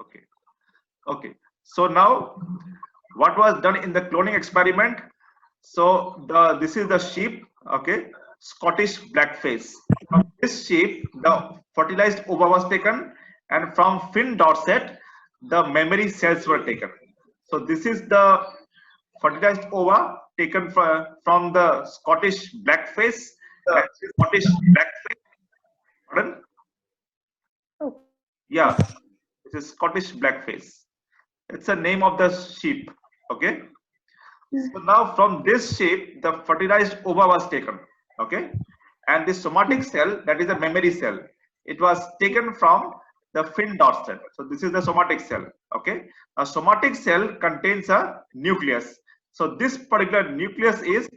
Okay. Okay. So now, what was done in the cloning experiment? So this is the sheep. Okay, Scottish blackface. From this sheep, the fertilized ova was taken, and from Finn Dorset, the mammary cells were taken. So this is the fertilized ova taken from the Scottish blackface and Scottish blackface. Pardon? Okay. Yeah, this is Scottish blackface. It's a name of the sheep. Okay. So now from this sheep, the fertilized ova was taken. Okay. And the somatic cell, that is a mammary cell, it was taken from the Finn Dorset. So this is the somatic cell. Okay. A somatic cell contains a nucleus. So this particular nucleus is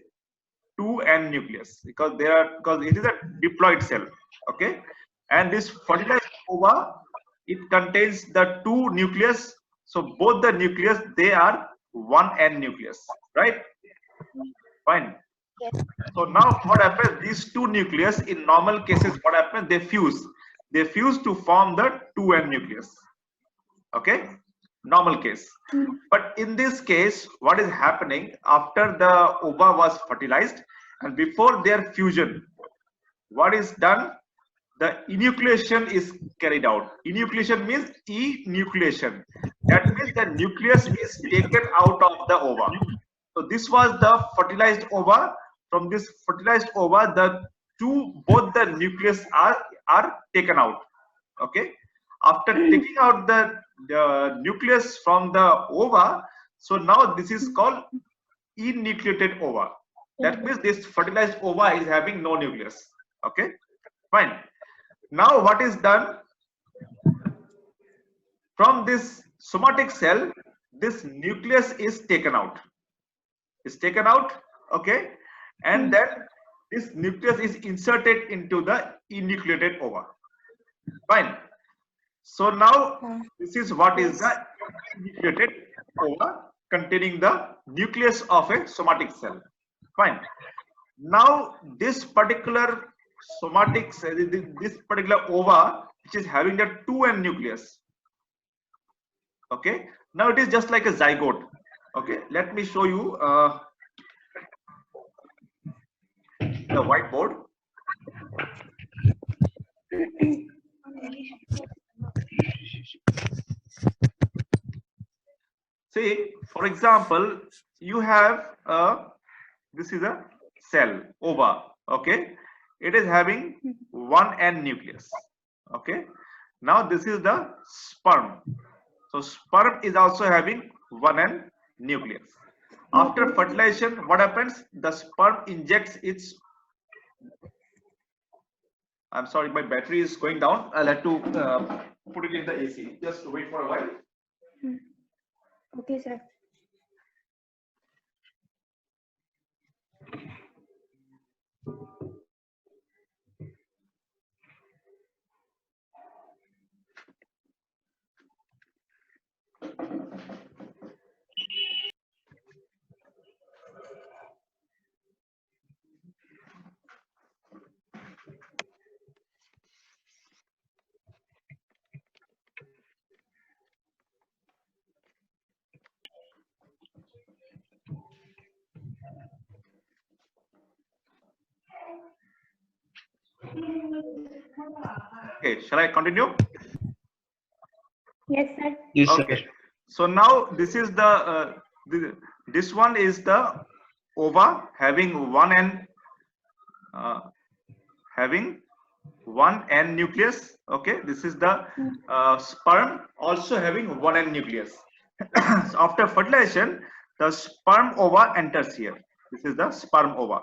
2n nucleus because it is a diploid cell. Okay. And this fertilized ova, it contains the 2 nucleus. So both the nucleus, they are 1n nucleus, right? Fine. Yes. So now what happens, these 2 nucleus in normal cases, what happens, they fuse to form the 2n nucleus. Okay, normal case. But in this case, what is happening, after the ova was fertilized and before their fusion, what is done, the enucleation is carried out. Enucleation means enucleation. That means the nucleus is taken out of the ova. So this was the fertilized ova. From this fertilized ova, both the nucleus are taken out. Okay. After taking out the nucleus from the ova, so now this is called enucleated ova. That means this fertilized ova is having no nucleus. Okay. Fine. Now what is done, from this somatic cell, this nucleus is taken out. Okay, and then this nucleus is inserted into the enucleated ova. Fine. So now this is what is the enucleated ova containing the nucleus of a somatic cell. Fine. Now this particular somatic cell, this particular ova, which is having the 2n nucleus. Okay. Now it is just like a zygote. Okay. Let me show you the whiteboard. See, for example, you have this is a cell, ova. Okay, it is having 1n nucleus. Okay, now this is the sperm. So sperm is also having 1n nucleus. After fertilization, what happens? The sperm injects its. I'm sorry, my battery is going down. I'll have to put it in the AC. Just wait for a while. Okay, sir. Okay, shall I continue? Yes, sir. Yes, sir. Okay. So now this is this one is the ova having 1n having 1n nucleus. Okay, this is the sperm also having 1n nucleus. So after fertilization, the sperm ova enters here. This is the sperm ova.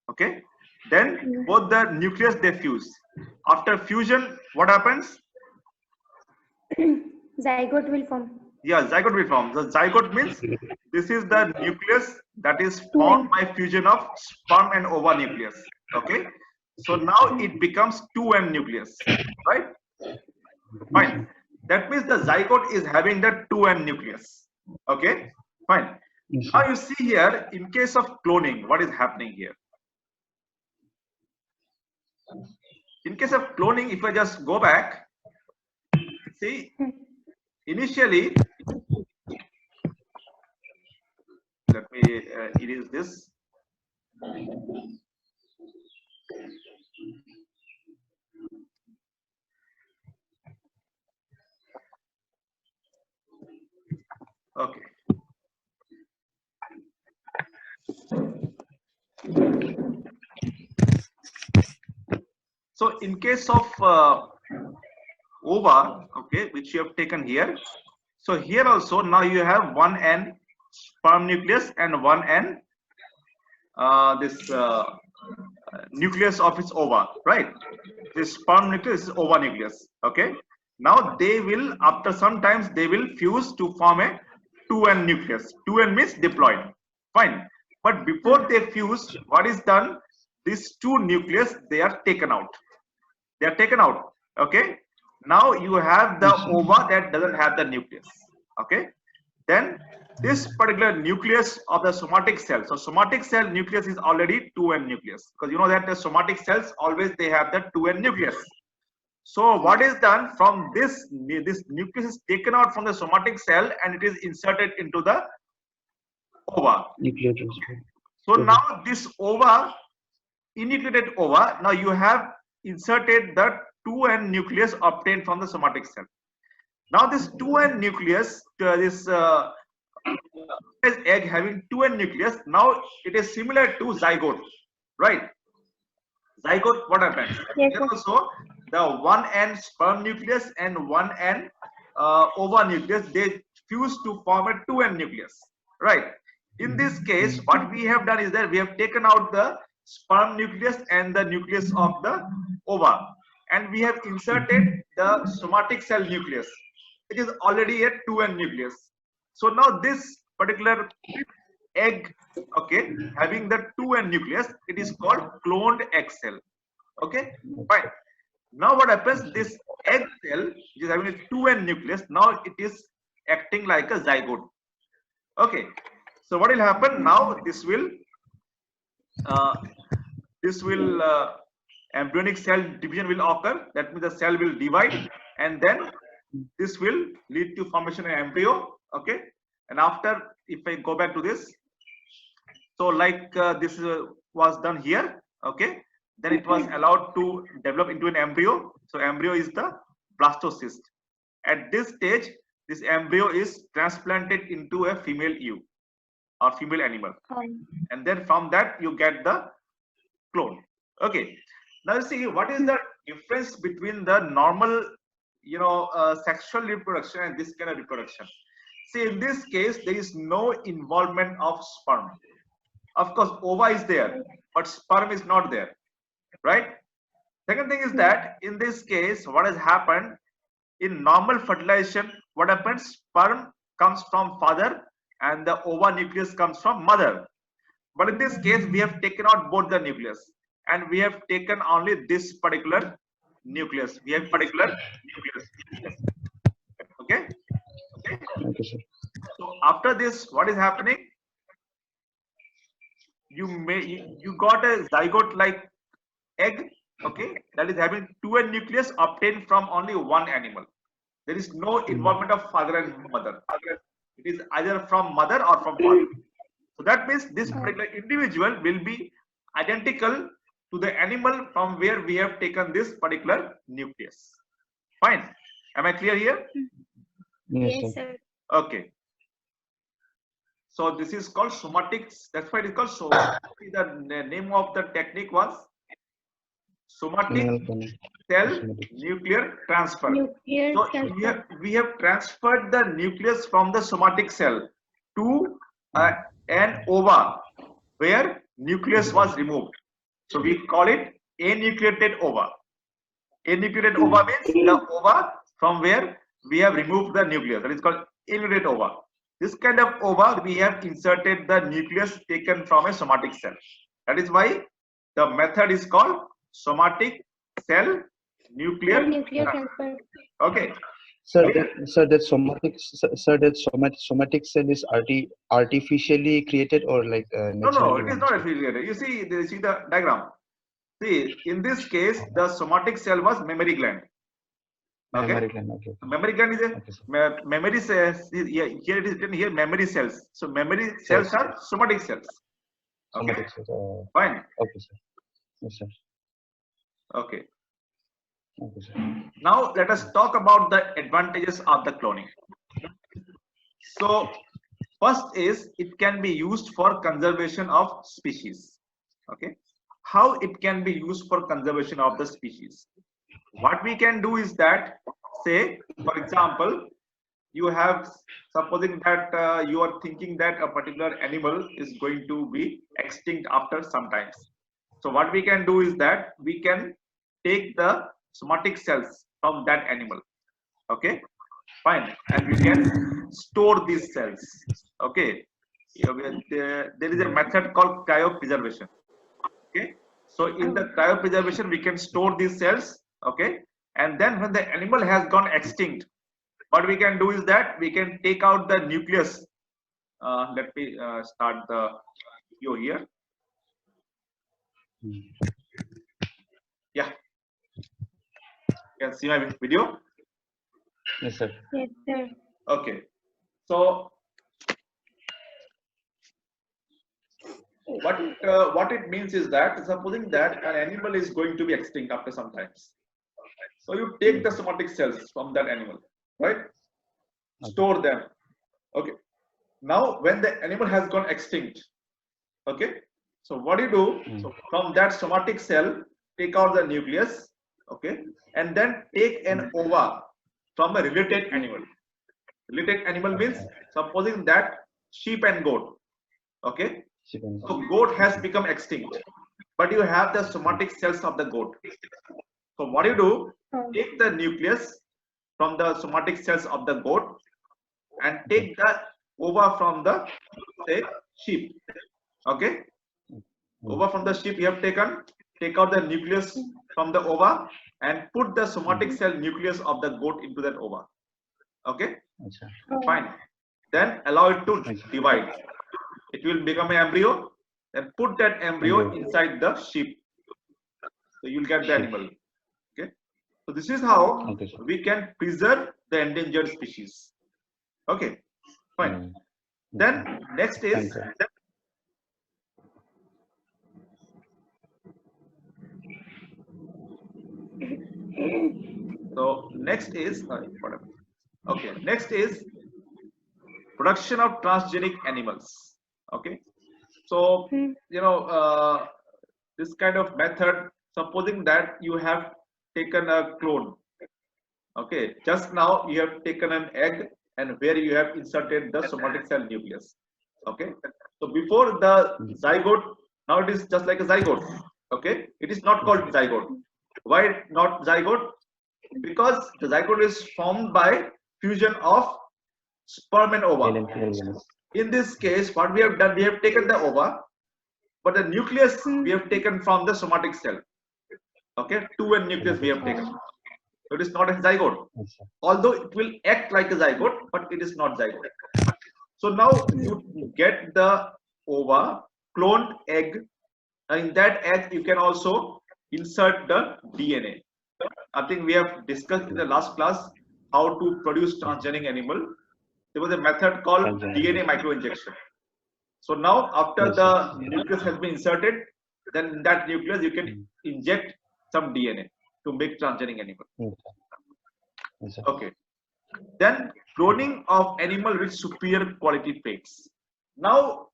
Okay, then both the nucleus they fuse. After fusion, what happens? Zygote will form. Yeah, zygote will form. The zygote means this is the nucleus that is formed by fusion of sperm and ova nucleus. Okay, so now it becomes 2n nucleus, right? Fine. That means the zygote is having the 2n nucleus. Okay, fine. Yes, Now sir. you see here, in case of cloning, what is happening here? In case of cloning, if I just go back, see, initially, let me erase this. Okay. So in case of ova, okay, which you have taken here. So here also now you have one N sperm nucleus and one N this nucleus of its ova, right? This sperm nucleus is ova nucleus. Okay. Now they will, after sometimes they will fuse to form a 2N nucleus. 2N means diploid. Fine. But before they fuse, what is done? These two nucleus, they are taken out. They are taken out. Okay. Now you have the ova that doesn't have the nucleus. Okay. Then this particular nucleus of the somatic cell. So somatic cell nucleus is already 2N nucleus, because you know that the somatic cells always they have the 2N nucleus. So what is done from this nucleus is taken out from the somatic cell and it is inserted into the ova. So now this ova, enucleated ova, now you have inserted the 2N nucleus obtained from the somatic cell. Now this 2N nucleus, this egg having 2N nucleus, now it is similar to zygote, right? Zygote, what happens? Yes, Here also the 1N sperm nucleus and 1N ova nucleus, they fuse to form a 2N nucleus, right? In this case, what we have done is that we have taken out the sperm nucleus and the nucleus of the ova, and we have inserted the somatic cell nucleus, which is already a 2N nucleus. So now this particular egg, okay, having the 2N nucleus, it is called cloned egg cell. Okay, fine. Now what happens? This egg cell, which is having a 2N nucleus, now it is acting like a zygote. Okay, so what will happen now? This will embryonic cell division will occur. That means the cell will divide, and then this will lead to formation of embryo. Okay, and after, if I go back to this, so like this was done here. Okay, then it was allowed to develop into an embryo. So embryo is the blastocyst. At this stage, this embryo is transplanted into a female ewe or female animal, and then from that you get the clone. Okay, now see what is the difference between the normal, sexual reproduction and this kind of reproduction. See, in this case there is no involvement of sperm. Of course ova is there, but sperm is not there, right? Second thing is that in this case, what has happened in normal fertilization, what happens? Sperm comes from father and the ova nucleus comes from mother. But in this case, we have taken out both the nucleus and we have taken only this particular nucleus. We have particular nucleus. Okay. Okay, sir. So after this, what is happening? You got a zygote like egg, okay, that is having 2N nucleus obtained from only one animal. There is no involvement of father and mother. It is either from mother or from father. So that means this particular individual will be identical to the animal from where we have taken this particular nucleus. Fine. Am I clear here? Yes, sir. Okay. So this is called somatics. That's why it is called somatic. The name of the technique was somatic cell nuclear transfer. So we have transferred the nucleus from the somatic cell to an ova where nucleus was removed. So we call it anucleated ova. Anucleated ova means the ova from where we have removed the nucleus. That is called anucleated ova. This kind of ova, we have inserted the nucleus taken from a somatic cell. That is why the method is called somatic cell nuclear transfer. Okay. Sir, that somatic cell is artificially created or like no, it is not artificially created. You see the diagram. See, in this case, the somatic cell was mammary gland. Okay. Memory gland. Okay. Memory gland is a Okay, sir. memory cells. Here it is written here memory cells. So memory cells Cells. are somatic cells. Okay. Somatic cells. Fine. Okay, sir. Yes, sir. Okay. Okay, sir. Now let us talk about the advantages of the cloning. So first is it can be used for conservation of species. Okay. How it can be used for conservation of the species? What we can do is that, say, for example, you have, supposing that you are thinking that a particular animal is going to be extinct after some times. So what we can do is that we can take the somatic cells from that animal. Okay, fine, and we can store these cells. Okay, there is a method called cryopreservation. Okay, so in the cryopreservation we can store these cells. Okay, and then when the animal has gone extinct, what we can do is that we can take out the nucleus. Let me start the video here. Yeah, you can see my video. Yes, sir. Yes, sir. Okay, so what it means is that, supposing that an animal is going to be extinct after some times, so you take the somatic cells from that animal, right? Store them. Okay, now when the animal has gone extinct, okay, so what do you do? So from that somatic cell, take out the nucleus, okay, and then take an ova from a related animal. Related animal means, supposing that sheep and goat, okay, so goat has become extinct, but you have the somatic cells of the goat. So what you do? Take the nucleus from the somatic cells of the goat and take the ova from the, say, sheep. Okay, ova from the sheep you have taken. Take out the nucleus from the ova and put the somatic cell nucleus of the goat into that ova. Okay, fine. Then allow it to divide. It will become an embryo. Then put that embryo inside the sheep. So you'll get the animal. Okay. So this is how we can preserve the endangered species. Okay. Fine. Then next is okay. Next is production of transgenic animals. Okay. So this kind of method, supposing that you have taken a clone. Okay, just now you have taken an egg and where you have inserted the somatic cell nucleus. Okay, so before the zygote, now it is just like a zygote. Okay, it is not called zygote. Why not zygote? Because the zygote is formed by fusion of sperm and ova. In this case, what we have done, we have taken the ova, but the nucleus we have taken from the somatic cell. Okay, 2N nucleus we have taken. It is not a zygote, although it will act like a zygote, but it is not zygote. So now you get the ova, cloned egg, and in that egg you can also insert the DNA. I think we have discussed in the last class how to produce transgenic animal. There was a method called DNA microinjection. So now after the nucleus has been inserted, then in that nucleus you can inject some DNA to make transgenic animal. Okay. Then cloning of animal with superior quality traits. Now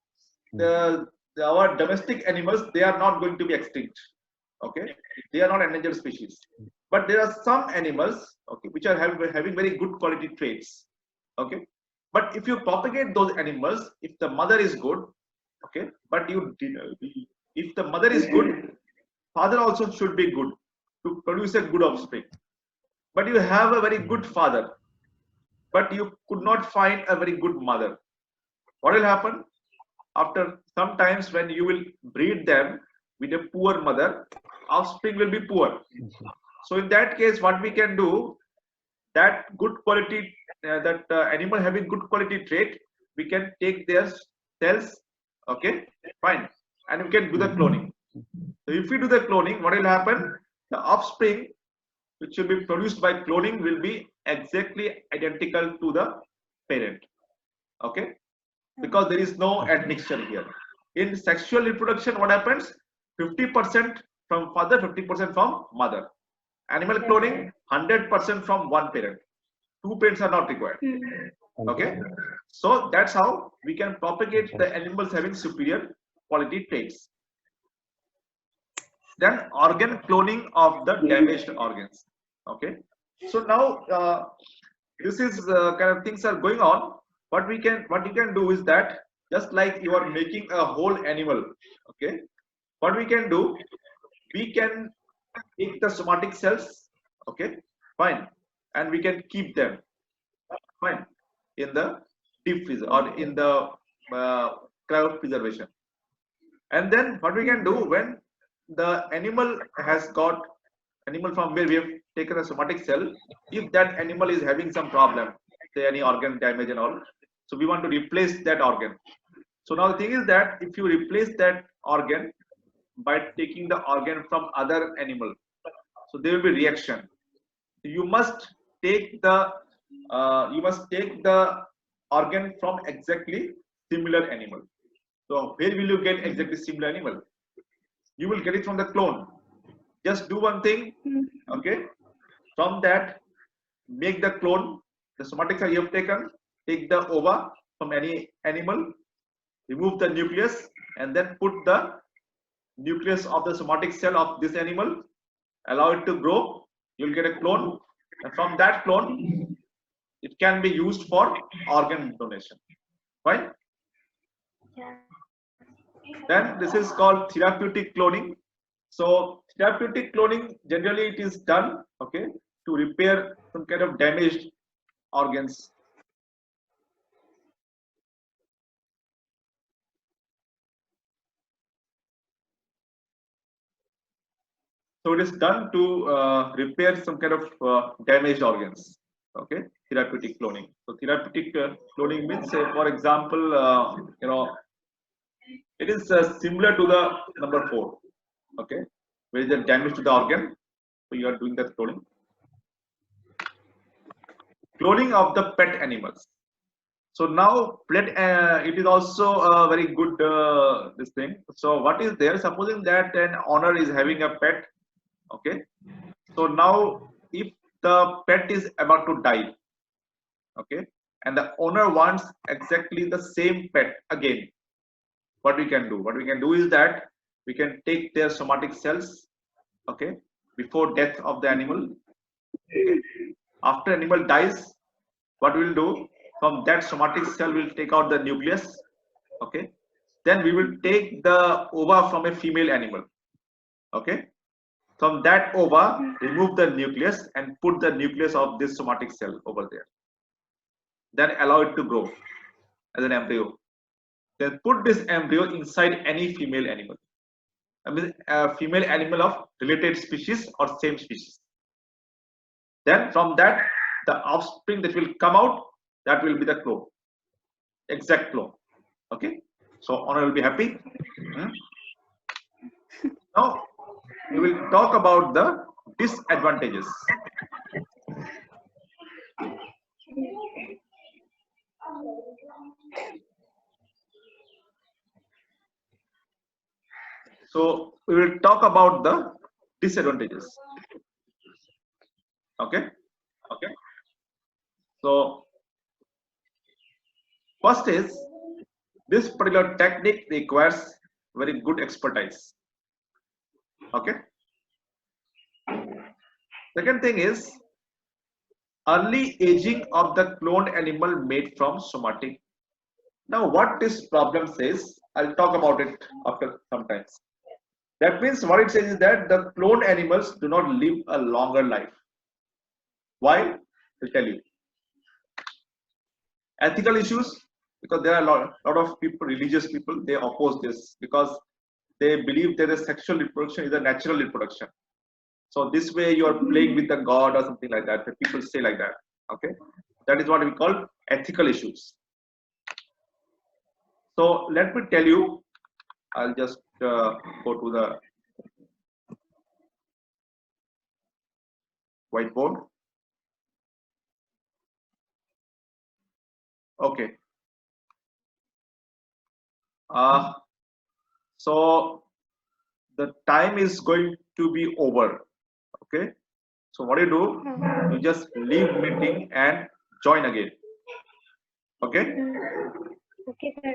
our domestic animals, they are not going to be extinct. Okay, they are not endangered species, but there are some animals, okay, which are having very good quality traits. Okay, but if you propagate those animals, if the mother is good, okay, but if the mother is good, father also should be good to produce a good offspring. But you have a very good father, but you could not find a very good mother. What will happen? After some times, when you will breed them with a poor mother, offspring will be poor. So in that case, what we can do, that good quality, animal having good quality trait, we can take their cells, okay, fine, and we can do the cloning. So if we do the cloning, what will happen? The offspring which will be produced by cloning will be exactly identical to the parent. Okay, because there is no admixture here. In sexual reproduction, what happens? 50% from father, 50% from mother. Animal cloning, 100% from one parent. Two parents are not required. Okay, so that's how we can propagate the animals having superior quality traits. Then organ cloning of the damaged organs. Okay, so now this is kind of things are going on. What you can do is that just like you are making a whole animal. Okay, what we can do, we can take the somatic cells. Okay, fine, and we can keep them fine in the deep freezer or in the cryopreservation. And then what we can do, when the animal has got animal from where we have taken a somatic cell, if that animal is having some problem, say any organ damage and all, so we want to replace that organ. So now the thing is that if you replace that organ by taking the organ from other animal, so there will be reaction. You must take the organ from exactly similar animal. So where will you get exactly similar animal? You will get it from the clone. Just do one thing, okay? From that, make the clone, the somatic cell you have taken, take the ova from any animal, remove the nucleus, and then put the nucleus of the somatic cell of this animal, allow it to grow, you'll get a clone, and from that clone, it can be used for organ donation. Fine? Then this is called therapeutic cloning. So therapeutic cloning, generally it is done, okay, to repair some kind of damaged organs. So it is done to repair some kind of damaged organs. Okay, therapeutic cloning. So therapeutic cloning means, for example, it is similar to the number 4. Okay, where is the damage to the organ? So you are doing that cloning. Cloning of the pet animals. So now it is also a very good this thing. So what is there? Supposing that an owner is having a pet. Okay, so now if the pet is about to die, okay, and the owner wants exactly the same pet again, what we can do is that we can take their somatic cells, okay, before death of the animal. Okay. After animal dies, what we will do, from that somatic cell we'll take out the nucleus, okay, then we will take the ova from a female animal, okay. From that ova, remove the nucleus and put the nucleus of this somatic cell over there. Then allow it to grow as an embryo. Then put this embryo inside any female animal. I mean, a female animal of related species or same species. Then from that, the offspring that will come out, that will be the clone, exact clone. Okay. So owner will be happy. Now we will talk about the disadvantages. So we will talk about the disadvantages. Okay. So first is, this particular technique requires very good expertise. Okay. Second thing is early aging of the cloned animal made from somatic. Now what this problem says, I'll talk about it after some time. That means what it says is that the cloned animals do not live a longer life. Why? I'll tell you. Ethical issues, because there are a lot of people, religious people, they oppose this because they believe that the sexual reproduction is a natural reproduction. So this way you are playing with the god or something like that. The people say like that. Okay, that is what we call ethical issues. So let me tell you. I'll just go to the. whiteboard. Okay. So the time is going to be over. Okay. So what do? You just leave meeting and join again. Okay. Okay, sir.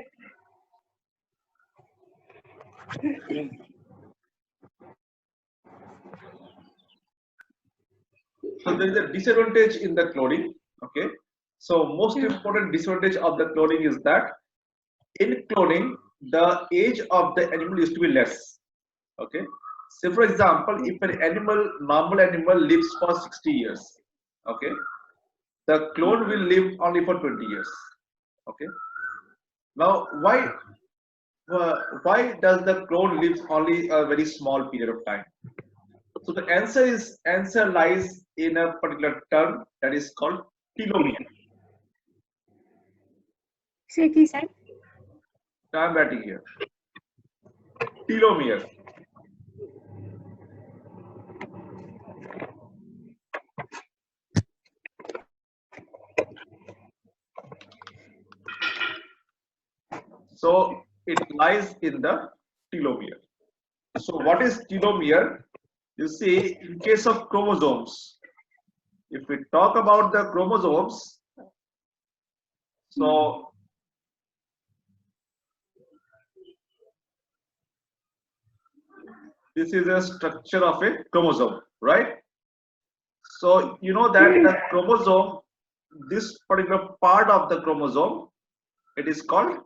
So there is a disadvantage in the cloning. Okay. So most important disadvantage of the cloning is that in cloning, the age of the animal is to be less. Okay. So for example, if an animal, normal animal lives for 60 years, okay, the clone will live only for 20 years. Okay. Now, why does the clone live only a very small period of time? So the answer lies in a particular term that is called telomere. Say please, sir. I'm writing here. Telomere. So it lies in the telomere. So what is telomere? You see, in case of chromosomes, if we talk about the chromosomes, so this is a structure of a chromosome, right? So you know that the chromosome, this particular part of the chromosome, it is called,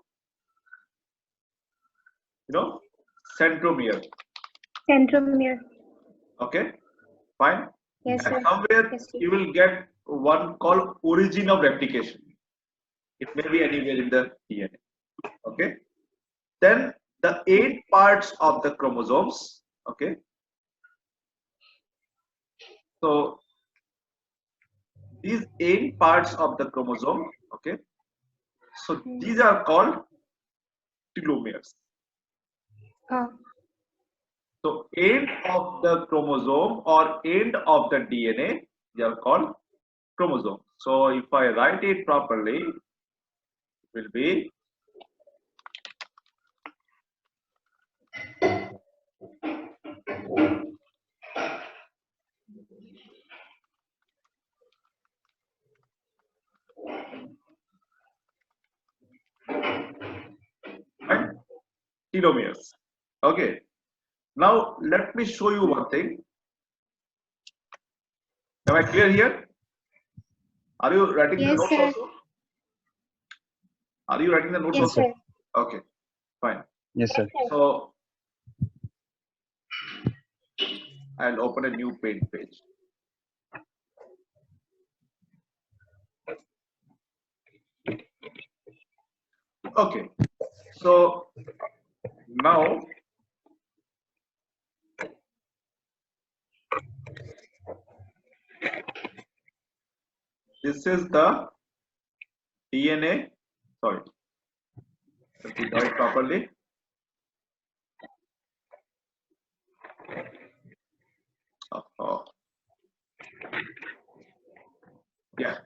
centromere. Centromere. Okay, fine. Yes, And sir. somewhere Yes, sir. you will get one called origin of replication. It may be anywhere in the DNA. Okay. Then the 8 parts of the chromosomes. Okay. So these 8 parts of the chromosome. Okay. So these are called telomeres. So end of the chromosome or end of the DNA, they are called chromosome. So if I write it properly, it will be right? Telomeres. Okay. Now let me show you one thing. Am I clear here? Are you writing the Yes, notes sir. also? Are you writing the notes Yes, also? sir. Okay, fine. Yes, sir. So I'll open a new paint page. Okay, so now this is the DNA. Sorry, let me draw it properly. Oh. Yeah.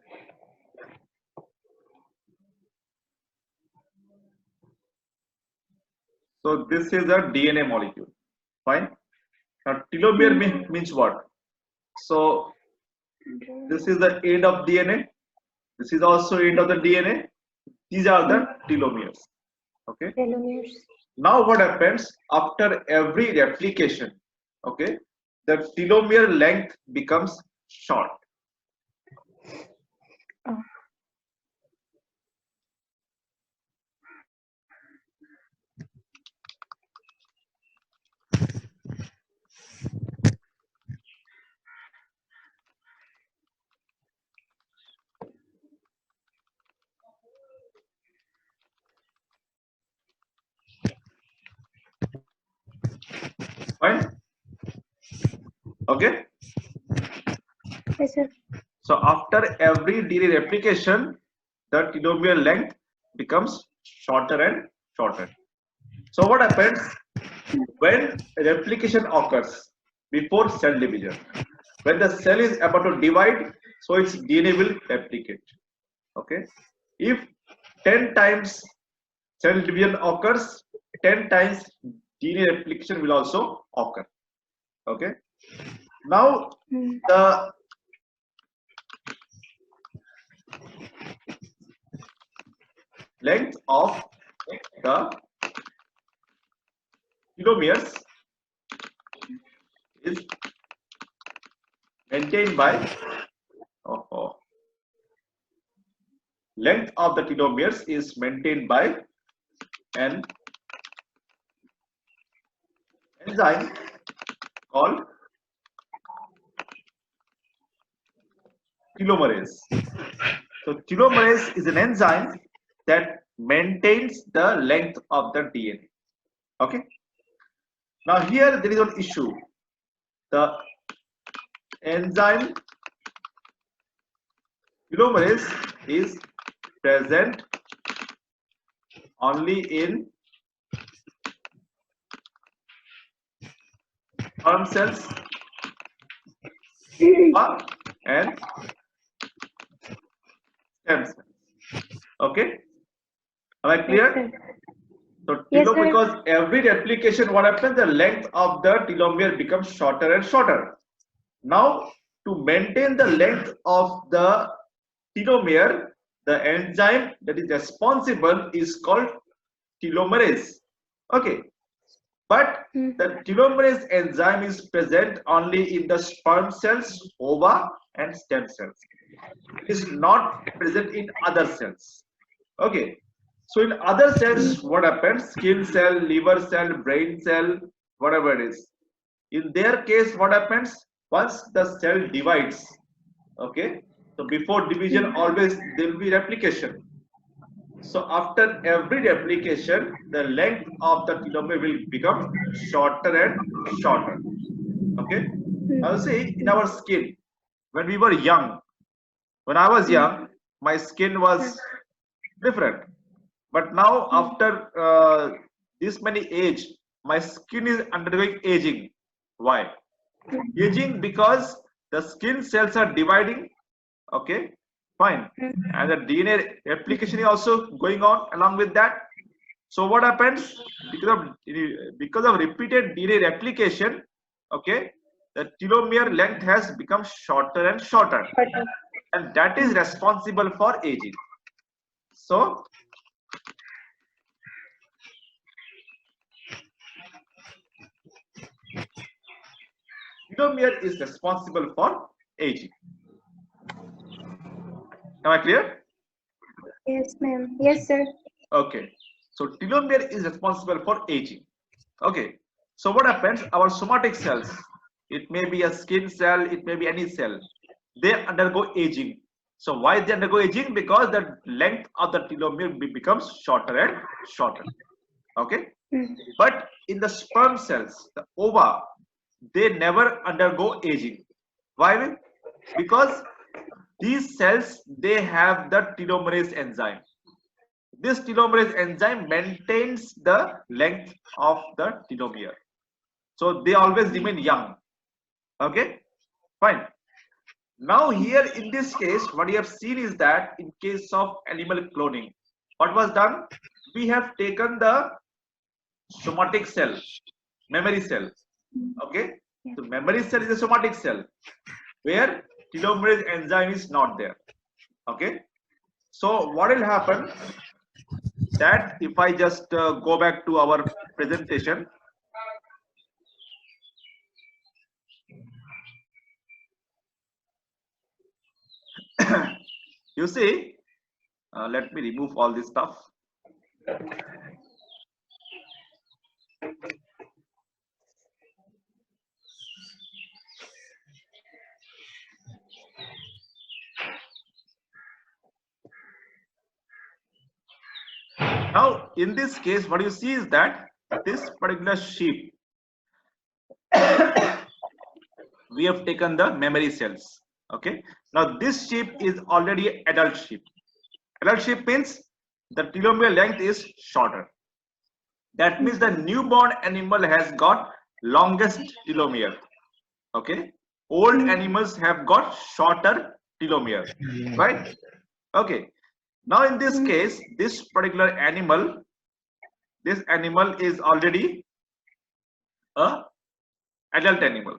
So this is a DNA molecule. Fine. Now telomere means what? So this is the end of DNA. This is also end of the DNA. These are the telomeres. Okay. Telomeres. Now what happens after every replication? Okay, the telomere length becomes short. Fine. Okay. Yes, sir. So after every DNA replication, the telomere length becomes shorter and shorter. So what happens when replication occurs before cell division? when the cell is about to divide, so its DNA will replicate. Okay, if 10 times cell division occurs, 10 times DNA replication will also occur. Okay, now the length of the telomeres is maintained by length of the telomeres is maintained by an enzyme called telomerase. So telomerase is an enzyme that maintains the length of the DNA. Okay. Now here there is an issue. The enzyme telomerase is present only in sperm cells and stem cells. Okay, am I clear? So Yes, sir. because every replication, what happens, the length of the telomere becomes shorter and shorter. Now to maintain the length of the telomere, the enzyme that is responsible is called telomerase. Okay, but the telomerase enzyme is present only in the sperm cells, ova and stem cells. It is not present in other cells. Okay, so in other cells, what happens? Skin cell, liver cell, brain cell, whatever it is. In their case, what happens? Once the cell divides, okay, so before division always there will be replication. So after every replication, the length of the telomere will become shorter and shorter. Okay, now see, in our skin, when we were young, when I was young, my skin was different, but now after this many age, my skin is undergoing aging. Why? Aging because the skin cells are dividing. Okay, fine, and the DNA replication is also going on along with that. So what happens? Because of repeated DNA replication, okay, the telomere length has become shorter and shorter, and that is responsible for aging. So telomere is responsible for aging. Am I clear? Yes, ma'am. Yes, sir. Okay, so telomere is responsible for aging. Okay, so what happens? Our somatic cells, it may be a skin cell, it may be any cell, they undergo aging. So why they undergo aging? Because the length of the telomere becomes shorter and shorter. Okay, but in the sperm cells, the ova, they never undergo aging. Why? Because these cells, they have the telomerase enzyme. This telomerase enzyme maintains the length of the telomere, so they always remain young. Okay, fine. Now here in this case, what you have seen is that in case of animal cloning, what was done? We have taken the somatic cell, memory cell. Okay, so memory cell is a somatic cell where telomerase enzyme is not there. Okay, so what will happen? That if I just go back to our presentation, you see, let me remove all this stuff. Now in this case, what you see is that this particular sheep, we have taken the memory cells. Okay, now this sheep is already adult sheep. Adult sheep means the telomere length is shorter. That means the newborn animal has got longest telomere. Okay, old animals have got shorter telomere, right? Okay. Now in this case, this particular animal, this animal is already a adult animal.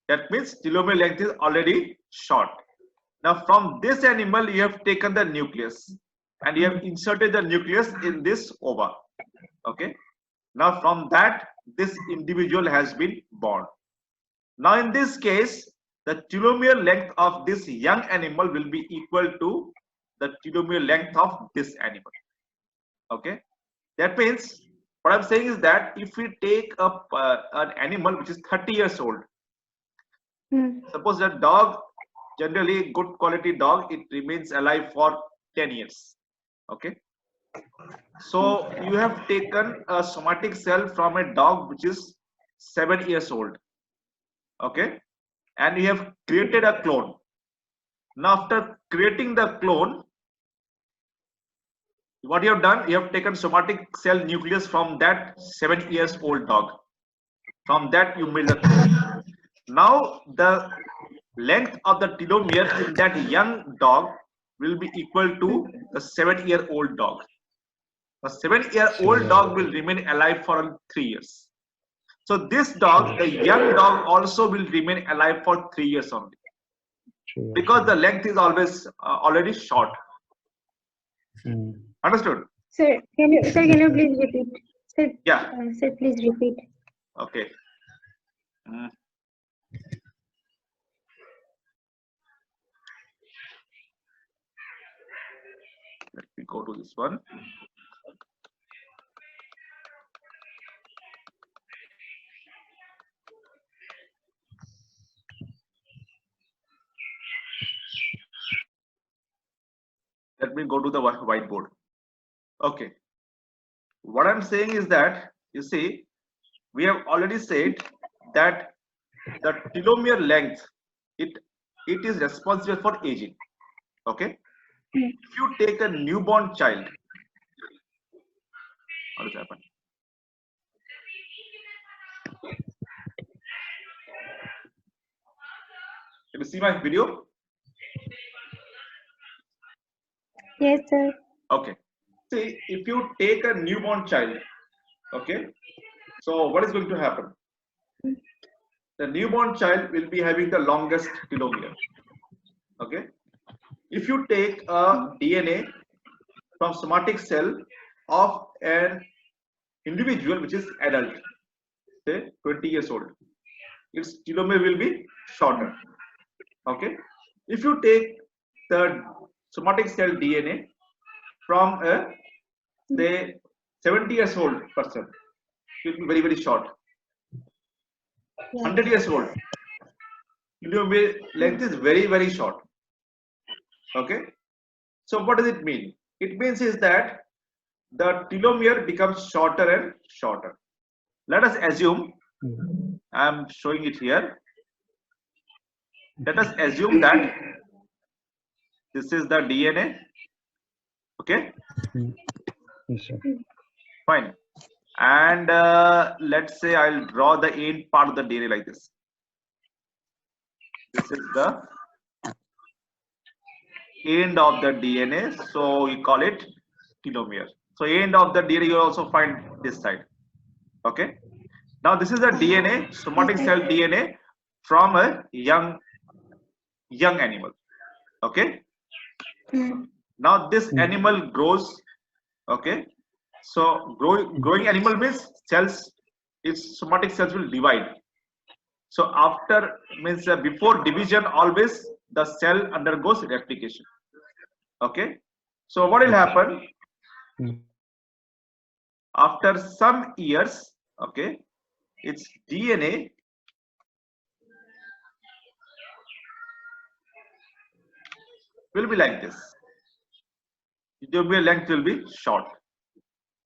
That means telomere length is already short. Now from this animal, you have taken the nucleus and you have inserted the nucleus in this ova. Okay. Now from that, this individual has been born. Now in this case, the telomere length of this young animal will be equal to the telomere length of this animal. Okay. That means what I'm saying is that if we take up an animal which is 30 years old, suppose that dog, generally good quality dog, it remains alive for 10 years. Okay. So you have taken a somatic cell from a dog which is 7 years old. Okay. And you have created a clone. Now after creating the clone, what you have done, you have taken somatic cell nucleus from that 7 years old dog. From that you made the clone. Now the length of the telomere in that young dog will be equal to the 7-year-old dog. The 7-year-old dog will remain alive for 3 years. So this dog, the young dog, also will remain alive for 3 years only, because the length is always already short. Understood? Sir, can you please repeat? Sir, Yeah. Sir, please repeat. Okay. Let me go to this one. Let me go to the whiteboard. Okay. What I'm saying is that, you see, we have already said that the telomere length, it is responsible for aging. Okay. If you take a newborn child, what has happened? Can you see my video? Yes, sir. Okay. See, if you take a newborn child, okay, so what is going to happen? The newborn child will be having the longest telomere. Okay. If you take a DNA from somatic cell of an individual which is adult, say 20 years old, its telomere will be shorter. Okay. If you take the somatic cell DNA from a, say, 70 years old person, it will be very, very short. 100 years old, telomere length is very, very short. Okay. So what does it mean? It means is that the telomere becomes shorter and shorter. Let us assume, I am showing it here. Let us assume that this is the DNA. Okay. Yes, sir. Fine. And let's say I'll draw the end part of the DNA like this. This is the end of the DNA. So you call it telomere. So end of the DNA, you also find this side. Okay. Now this is the DNA, somatic cell DNA from a young animal. Okay. Now this animal grows. Okay. So growing animal means cells, its somatic cells will divide. So after means before division, always the cell undergoes replication. Okay. So what will happen after some years? Okay, its DNA will be like this. Telomere length will be short.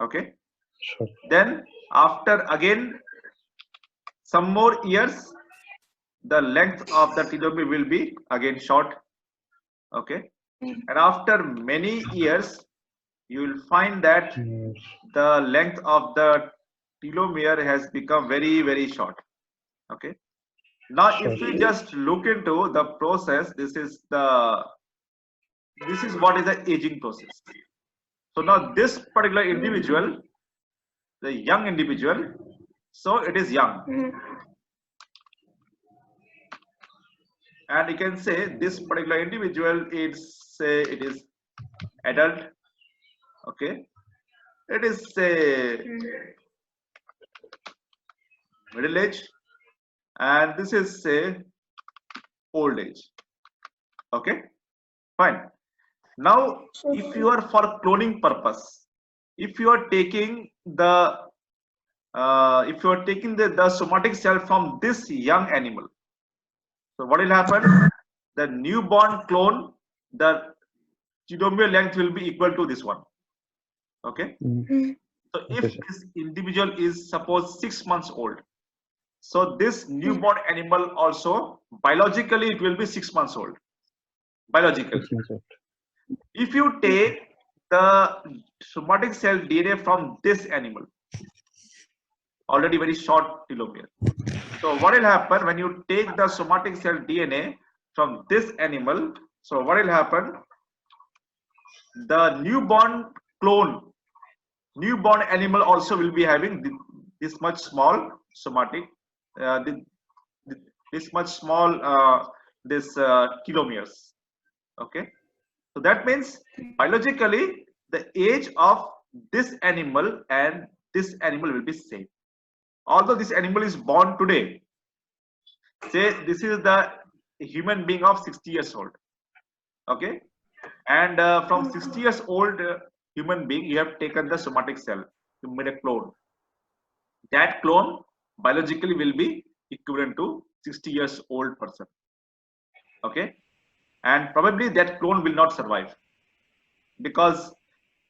Okay. Sure. Then after again some more years, the length of the telomere will be again short. Okay. And after many years, you will find that Yes. the length of the telomere has become very, very short. Okay. Now, Sure. if we just look into the process, this is what is the aging process. So now this particular individual, the young individual, so it is young, and you can say this particular individual is, say, it is adult. Okay, it is, say, middle age, and this is, say, old age. Okay, fine. Now, if you are for cloning purpose, if you are taking the somatic cell from this young animal, so what will happen? The newborn clone, the telomere length will be equal to this one. Okay. So if Okay, sir. this individual is suppose 6 months old, so this newborn animal also biologically it will be 6 months old. Biologically, 6 months old. if you take the somatic cell DNA from this animal, already very short telomere. So what will happen when you take the somatic cell DNA from this animal? So what will happen? The newborn clone, newborn animal also will be having this much small somatic, this much small telomeres. Okay, so that means biologically the age of this animal and this animal will be same. Although this animal is born today, say this is the human being of 60 years old. Okay, and from 60 years old human being, you have taken the somatic cell, you made a clone. That clone biologically will be equivalent to 60 years old person. Okay, and probably that clone will not survive because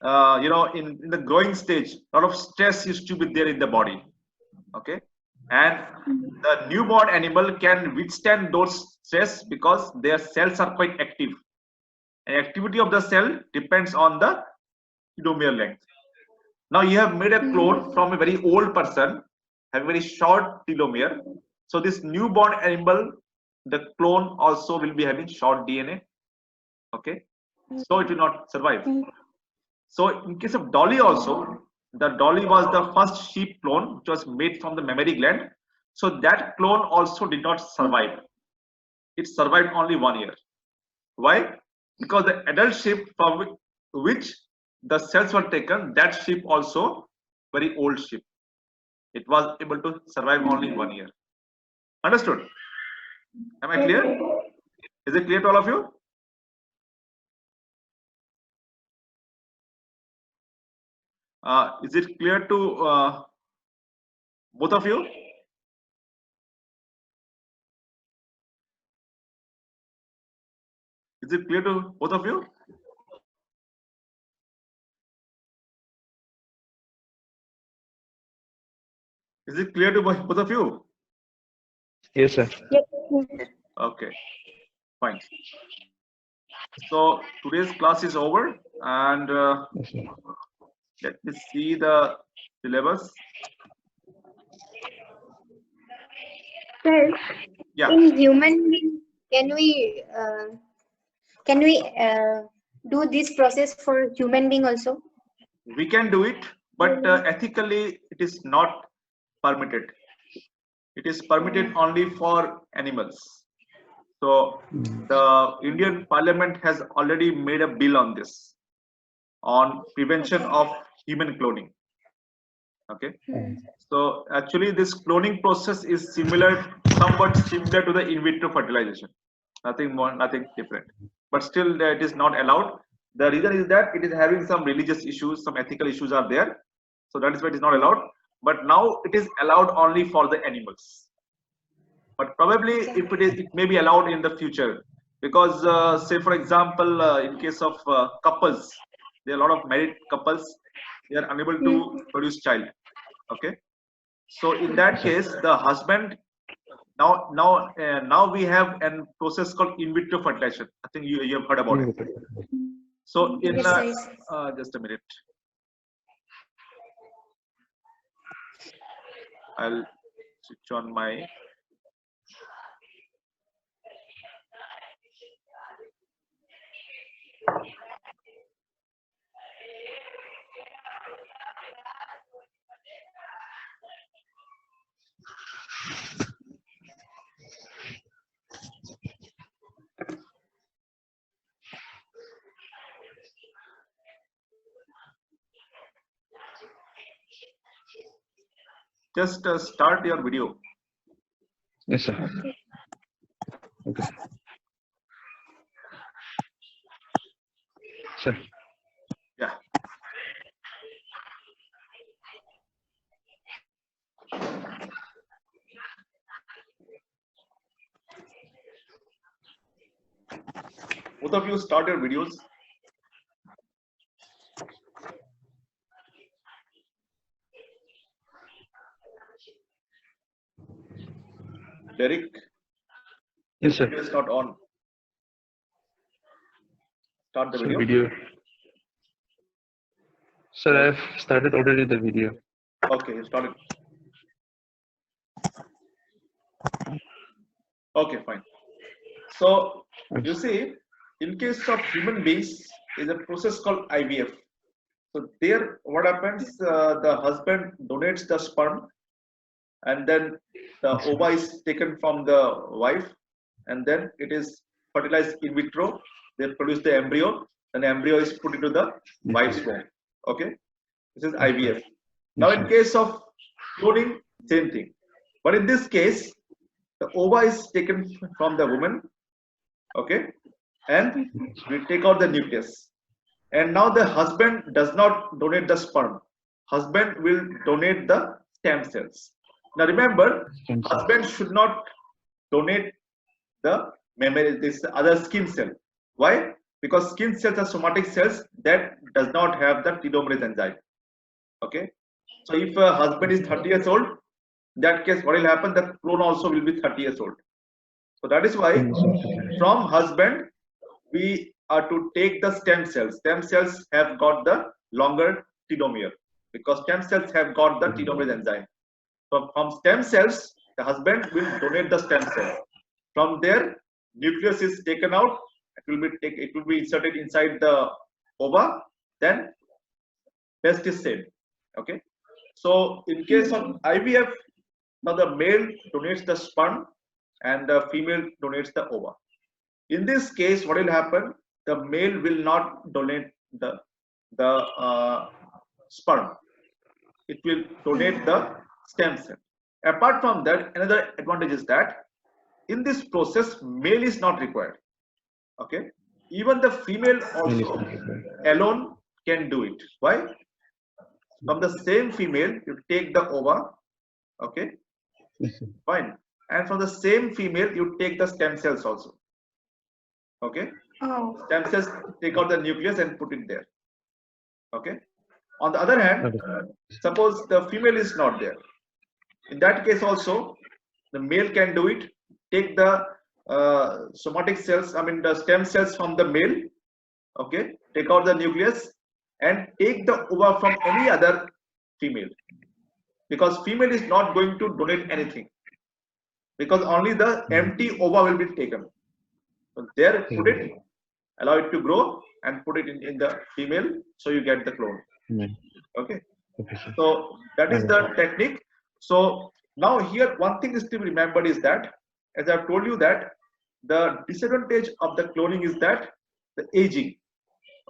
in the growing stage a lot of stress used to be there in the body. Okay, and the newborn animal can withstand those stress because their cells are quite active, and activity of the cell depends on the telomere length. Now you have made a clone from a very old person, having very short telomere. So this newborn animal, the clone also will be having short DNA. Okay, so it will not survive. So in case of Dolly also, the Dolly was the first sheep clone which was made from the mammary gland. So that clone also did not survive. It survived only 1 year. Why? Because the adult sheep from which the cells were taken, that sheep also very old sheep. It was able to survive only 1 year. Understood? Am I clear? Is it clear to all of you? Is it clear to both of you? Is it clear to both of you? Is it clear to both of you? Yes, sir. Okay, fine. So today's class is over, and Yes, sir. let me see the syllabus. Sir, Yeah, in human being, can we do this process for human being also? we can do it, but ethically it is not permitted. It is permitted only for animals. So the Indian Parliament has already made a bill on this, on prevention of human cloning. Okay, so actually this cloning process is somewhat similar to the in vitro fertilization. Nothing more, nothing different. But still, it is not allowed. The reason is that it is having some religious issues, some ethical issues are there. So that is why it is not allowed. But now it is allowed only for the animals. But probably if it may be allowed in the future, because say for example, in case of couples, there are a lot of married couples, they are unable to produce child. Okay, so in that case, the husband now we have a process called in vitro fertilization. I think you have heard about it. So in Yes, just a minute, I'll switch on my just start your video. Yes, sir. Okay. Okay. Sir. Yeah. Both of you start your videos. Derek, Yes, sir. video is not on. Start the So video. video. Sir, I have started already the video. Okay, you started. Okay, fine. So you see, in case of human beings, is a process called IVF. So there, what happens? The husband donates the sperm, and then the ova is taken from the wife, and then it is fertilized in vitro. They produce the embryo, and the embryo is put into the wife's womb. Okay, this is IVF. Now, in case of cloning, same thing. But in this case, the ova is taken from the woman, okay, and we take out the nucleus. And now the husband does not donate the sperm. Husband will donate the stem cells. Now remember, husband should not donate the memory, this other skin cell. Why? Because skin cells are somatic cells that does not have the telomerase enzyme. Okay. So if a husband is 30 years old, in that case, what will happen? The clone also will be 30 years old. So that is why from husband, we are to take the stem cells. Stem cells have got the longer telomere because stem cells have got the telomerase enzyme. So from stem cells, the husband will donate the stem cell. From there, nucleus is taken out. It will be inserted inside the ova. Then test is saved. Okay. So in case of IVF, now the male donates the sperm and the female donates the ova. In this case, what will happen? The male will not donate the sperm. It will donate the stem cell. Apart from that, another advantage is that in this process, male is not required. Okay, even the female also alone can do it. Why? From the same female, you take the ova. Okay, fine, and from the same female, you take the stem cells also. Okay. Oh. Stem cells take out the nucleus and put it there. Okay. On the other hand, suppose the female is not there. In that case also, the male can do it. Take the somatic cells, I mean the stem cells from the male. Okay. Take out the nucleus and take the ova from any other female. Because female is not going to donate anything. Because only the empty ova will be taken. So there, put it, allow it to grow, and put it in the female, so you get the clone. Okay. So that is the technique. So now here, one thing is to be remembered is that, as I've told you that the disadvantage of the cloning is that the aging.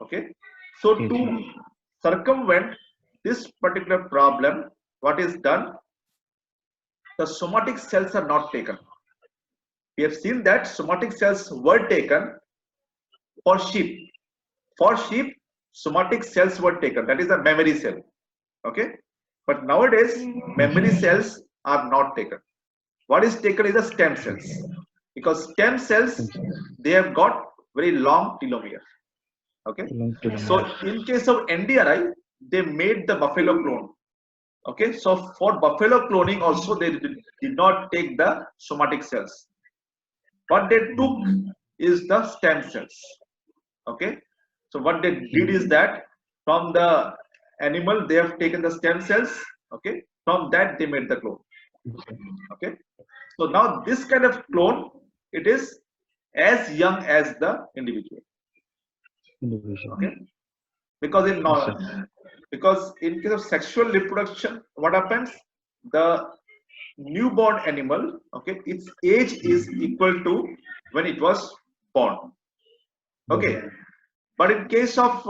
Okay. So to circumvent this particular problem, what is done? The somatic cells are not taken. We have seen that somatic cells were taken for sheep. For sheep, somatic cells were taken. That is a memory cell. Okay. But nowadays, memory cells are not taken. What is taken is the stem cells. Because stem cells, they have got very long telomere. Okay. So in case of NDRI, they made the buffalo clone. Okay. So for buffalo cloning also, they did not take the somatic cells. What they took is the stem cells. Okay. So what they did is that from the animal, they have taken the stem cells. Okay. From that, they made the clone. Okay. So now this kind of clone, it is as young as the individual. Okay. Because in case of sexual reproduction, what happens? The newborn animal, okay, its age is equal to when it was born. Okay. But in case of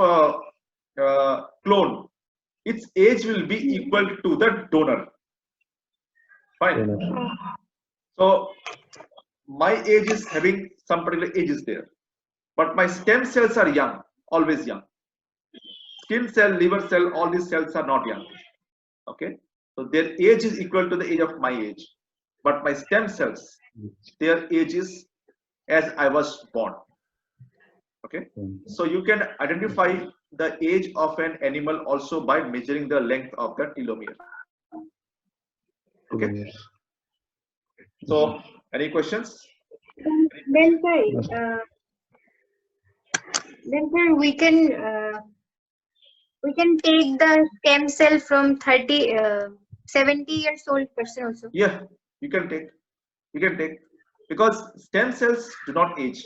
clone, its age will be equal to the donor. Fine. So my age is having some particular ages there, but my stem cells are young, always young. Skin cell, liver cell, all these cells are not young. Okay, so their age is equal to the age of my age, but my stem cells, their age is as I was born. Okay, so you can identify the age of an animal also by measuring the length of the telomere. Okay, so any questions? Then, sir, we can take the stem cell from 70 years old person also. Yeah, you can take because stem cells do not age.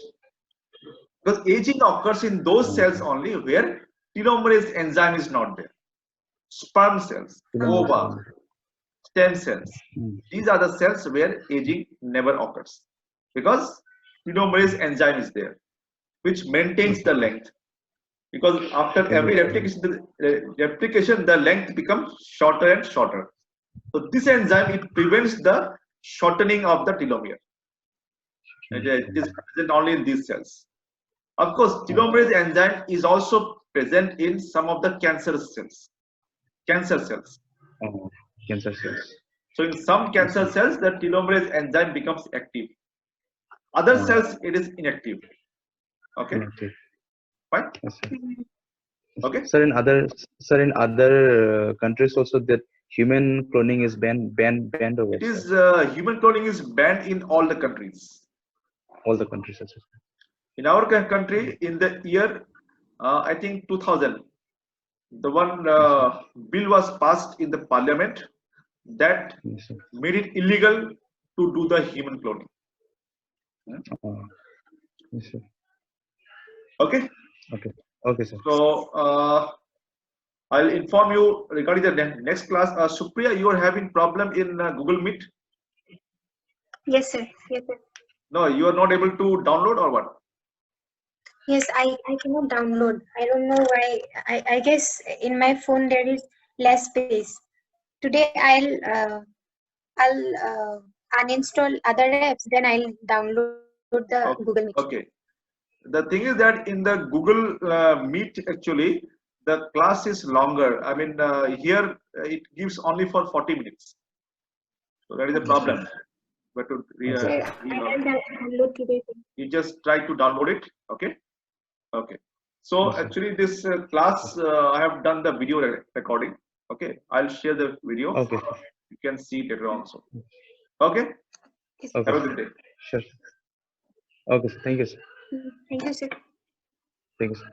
Because aging occurs in those cells only where telomerase enzyme is not there. Sperm cells, ova, stem cells. These are the cells where aging never occurs because telomerase enzyme is there, which maintains the length. Because after every replication, the length becomes shorter and shorter. So this enzyme, it prevents the shortening of the telomere. It is present only in these cells. Of course, telomerase enzyme is also present in some of the cancer cells. Cancer cells. Cancer cells. So in some cancer cells, the telomerase enzyme becomes active. Other cells, it is inactive. Okay. Fine. Yes, sir. Okay. Sir, in other countries also that human cloning is banned over. It is human cloning is banned in all the countries. All the countries, also. In our country, in the year I think 2000, the one bill was passed in the parliament that Yes, sir. made it illegal to do the human cloning. Yes, sir. Okay. Okay, sir. So I'll inform you regarding the next class. Supriya, you are having problem in Google Meet. Yes, sir. Yes, sir. No, you are not able to download or what? Yes, I cannot download. I don't know why. I guess in my phone there is less space. Today I'll uninstall other apps, then I'll download the Google Meet. Okay. The thing is that in the Google Meet, actually, the class is longer. I mean, here it gives only for 40 minutes. So that is a problem. But to Download today. you just try to download it. Okay. Okay. So actually, this class I have done the video recording. Okay. I'll share the video. Okay. You can see it later also. Okay. Okay. Have a good day. Sure. Okay, sir. Thank you, sir. Thank you, sir. Thank you, sir.